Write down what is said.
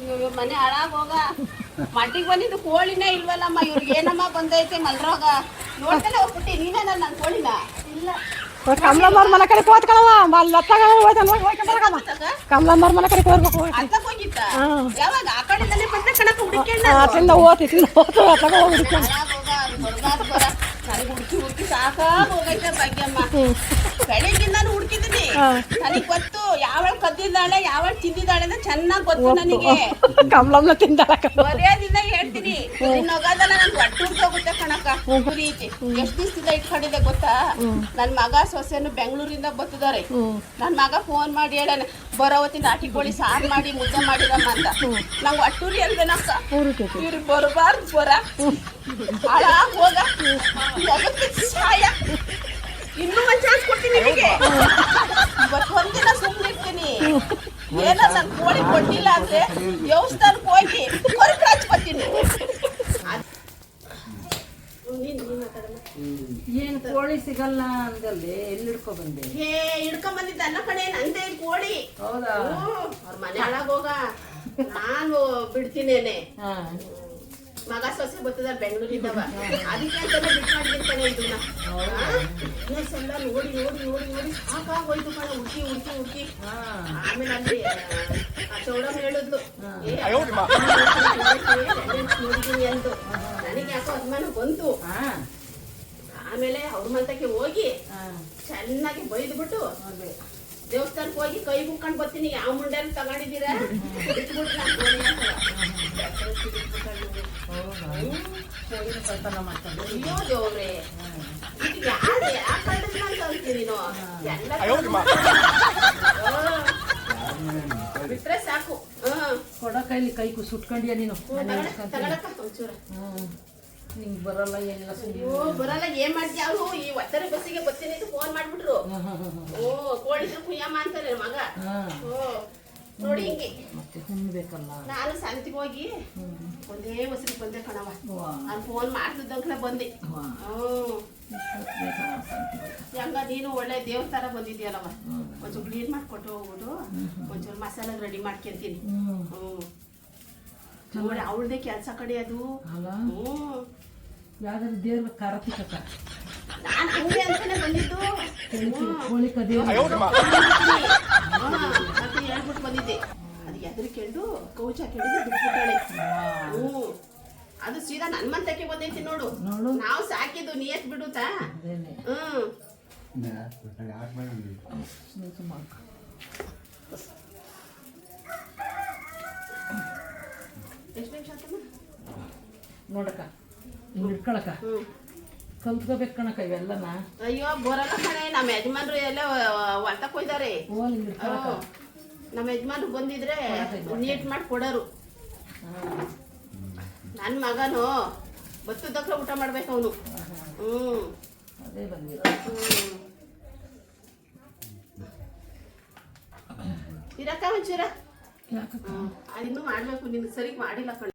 ಇವ್ರ ಮನೆ ಹಾಳಾಗ್ ಹೋಗ ಮಟ್ಟಿಗೆ ಬಂದಿದ್ದು ಕೋಳಿನೇ ಇಲ್ವಲ್ಲಮ್ಮ ಇವ್ರಿಗೆ ಏನಮ್ಮ ಬಂದೈತೆ ಮಲ್ರೋಗ ನೋಡ್ತಾನೆ ಹೋಗ್ಬಿಟ್ಟಿ ನೀನೇನ ನನ್ನ ಕೋಳಿನ ಇಲ್ಲ ಕಮಲಮ್ಮವ್ರ ಮನೆ ಕಡೆ ಕೋತ್ಕಳವ ಕಮಲಮ್ಮವ್ರ ಮನೆ ಕಡೆ ಹೋಗ್ಬೇಕು ಅತ್ತಕ್ಕೆ ಹೋಗಿತ್ತ ಯಾವಾಗ ಆ ಕಡೆಯಿಂದಲೇ ಬಂದ ಕಣಕ್ಕ ಹುಡುಕ್ಯಣ್ಣ ಅಲ್ಲಿಂದ ಓತಿ ಅತ್ತಾಗ ಹೋಗಿ ಹುಡುಕ್ಯಣ್ಣ ಹೊರಗಾದ ಬರ ನನಗೆ ಹುಡುಕಿ ಹುಡುಕಿ ಸಾಕಾಗ ಹೋಗೈತೆ ಭಾಗ್ಯಮ್ಮ ಬೆಳಿಗ್ಗಿಂದಾನು ಹುಡುಕಿದ್ದೀನಿ ನನಗೆ ಗೊತ್ತು ಯಾವಳ ಕದ್ದಿದ್ದಾಳೆ ಯಾವಳ ತಿಂದಿದ್ದಾಳೆ ಅಂತ ಚೆನ್ನಾಗಿ ಗೊತ್ತು ನನಗೆ ಕಮಲಮ್ಮ ತಿಂದಾಳ ಮರ್ಯಾದಿಂದ ಹೇಳ್ತೀನಿ ಹೋಗೋದಲ್ಲ ನನ್ ಹೊಟ್ಟೆ ಹೋಗುತ್ತೆ ಕಣಕ್ಕ ಪ್ರೀತಿ ಎಷ್ಟು ದಿವಸದಿಂದ ಇಟ್ಕೊಂಡಿದ್ದೆ ಗೊತ್ತಾ ನನ್ ಮಗ ಸೊಸೆನು ಬೆಂಗಳೂರಿಂದ ಬತ್ತಿದ್ದಾರೆ ನನ್ ಮಗ ಫೋನ್ ಮಾಡಿ ಹೇಳಾನೆ ಬರೋವತ್ತಿ ನಾಟಿ ಕೋಳಿ ಸಾರು ಮಾಡಿ ಮುದ್ದೆ ಮಾಡಿರಮ್ಮ ಅಂತ ನಂಗೆ ಒಟ್ಟೂರಿ ಹೇಳ್ಬೇನಕ್ಕ ಇವ್ರಿಗೆ ಬರಬಾರ್ದು ಬರ ಹಾಳಾಗ್ ಹೋಗ ಸಹಾಯ ಇನ್ನೂ ಒಂದ್ ಚಾನ್ಸ್ ಕೊಡ್ತೀನಿ ನಿಮಗೆ ಇವತ್ತು ಒಂದಿನ ಸುಮ್ಮನೆ ಇರ್ತೀನಿ ಏನೋ ನನ್ ಕೋಳಿ ಕೊಟ್ಟಿಲ್ಲ ಅಂದ್ರೆ ದೇವಸ್ಥಾನಕ್ಕೆ ಹೋಗಿ ಕೊರಕು ಹಚ್ಕೊತೀನಿ ಏನ್ ಕೋಳಿ ಸಿಗಲ್ಲ ಅಂದಲ್ಲಿ ಎಲ್ಲಿ ಹಿಡ್ಕೊ ಬಂದೆ ಹಿಡ್ಕೊಂಡ್ ಬಂದಿದ್ದ ಅನ್ನ ಕಡೆ ನಂದೇ ಕೋಳಿ ಹೌದಾ ಅವ್ರ ಮನೆ ಹಾಳಾಗೋಗ ನಾನು ಬಿಡ್ತೀನೇನೆ ಮಗ ಸೊಸೆ ಬರ್ತದ ಬೆಂಗಳೂರಿದ್ದವ ಅದಕ್ಕೆ ಅಂತಾನೆ ಬಿಟ್ಟು ಮಾಡಿರ್ತಾನೆ ಇದನ್ನ ಎಲ್ಲ ನೋಡಿ ನೋಡಿ ನೋಡಿ ನೋಡಿ ಸಾಕಾಗೋಯ್ತು ಕಣ ಹುಡುಕಿ ಹುಡುಕಿ ಹುಡುಕಿ ಆಮೇಲೆ ಅಲ್ಲಿ ಚೌಡಮ್ಮ ಹೇಳಿದ್ಲು ನೋಡಿದೀನಿ ಅಂತು ನನಗೆ ಯಾಕೋ ಅಭಿಮಾನ ಬಂತು ಆಮೇಲೆ ಅವ್ರ ಮಂತಕ್ಕೆ ಹೋಗಿ ಚೆನ್ನಾಗಿ ಬೈದ್ಬಿಟ್ಟು ದೇವಸ್ಥಾನಕ್ಕೆ ಹೋಗಿ ಕೈ ಮುಕ್ಕೊಂಡು ಬರ್ತೀನಿ ಯಾವ ಮುಂಡೆನ ತಗೊಂಡಿದ್ದೀರಾ ಬಿಟ್ಬಿಟ್ಟು ಅಯ್ಯೋ ದೇವ್ರೆ ಯಾರು ಯಾಕೆ ಅಂತ ಅಂತೀನಿ ನೀನು ಬಿಟ್ರೆ ಸಾಕು ಕೊಡ ಕೈಲಿ ಕೈ ಸುಟ್ಕೊಂಡಿಯ ನೀನು ತಗೊಳಕ್ಕ ಒಂಚೂರ ನಿಂಗೆ ಬರಲ್ಲ ಎಲ್ಲ ಅಯ್ಯೋ ಬರಲ್ಲ ಏನ್ ಮಾಡ್ತೀಯ ಅವರು ಈ ಒತ್ತಡ ಬಸ್ಸಿಗೆ ಬರ್ತೀನಿ ಅಂತ ಫೋನ್ ಮಾಡ್ಬಿಟ್ರು ಓ ಕೋಳಿದ್ರು ಕುಯ್ಯಮ್ಮ ಅಂತಾರೆ ಮಗ ಓ ನೋಡಿ ಹಿಂಗೆ ಮತ್ತೆ ತಿನ್ಬೇಕಲ್ಲ ನಾನು ಸಂತಿಗೆ ಹೋಗಿ ಒಂದೇ ಬಸ್ಸಿಗೆ ಬಂದೆ ಕಣವ ನಾನು ಫೋನ್ ಮಾಡ್ತಿದ್ದಂಕ್ಲೆ ಬಂದೆ ಹೆಂಗ ನೀನು ಒಳ್ಳೆ ದೇವಸ್ಥಾನ ಬಂದಿದ್ಯಲ್ಲವ ಒಂಚೂರು ಕ್ಲೀನ್ ಮಾಡ್ಕೊಟ್ಟು ಹೋಗ್ಬಿಟ್ಟು ಒಂಚೂರು ಮಸಾಲ ರೆಡಿ ಮಾಡ್ಕೊಂತೀನಿ ನೋಡಿ ಅವಳದೇ ಕೆಲಸ ಕಡೆ ಅದು ಯಾವ್ದಾದ್ರು ದೇವ್ರ ಕಾರ್ತಿಕ ನಾನು ಹಂಗೆ ಅಂತಾನೆ ಬಂದಿದ್ದು ಕೋಳಿಕ ದೇವ್ರ ಹೇಳ್ಬಿಟ್ಟು ಬಂದಿದ್ದೆ ಅದು ಎದುರು ಕೇಳಿದು ಕೌಚ ಕೇಳಿದು ಬಿಟ್ಬಿಟ್ಟಾಳೆ ಅದು ಸೀದಾ ನನ್ ಮಂತಕ್ಕೆ ಬಂದೈತಿ ನೋಡು ನಾವು ಸಾಕಿದ್ದು ನಿಯತ್ ಬಿಡುತ್ತಾ ಎಷ್ಟು ನಿಮಿಷ ಆತಮ್ಮ ನೋಡಕ್ಕ ಹಿಡ್ಕೊಳಕ ಕಲ್ತ್ಕೋಬೇಕು ಕಣಕ ಇವೆಲ್ಲನ ಅಯ್ಯೋ ಬರಲ್ಲ ಕಣೆ ನಮ್ಮ ಯಜಮಾನ್ರು ಎಲ್ಲ ಹೊಲ್ತಕ್ಕೆ ಹೋಯ್ತಾರೆ ನಮ್ಮ ಯಜಮಾನ್ರು ಬಂದಿದ್ರೆ ನೀಟ್ ಮಾಡಿ ಕೊಡೋರು ನನ್ನ ಮಗನು ಬತ್ತದಕ್ಕ ಊಟ ಮಾಡ್ಬೇಕು ಅವನು ಅದೇ ಬಂದಿರೋ ಇರಕ್ಕ ಒಂಚೂರ ಇನ್ನೂ ಮಾಡ್ಬೇಕು ನಿನ್ ಸರಿಗೆ ಮಾಡಿಲ್ಲ ಕಣ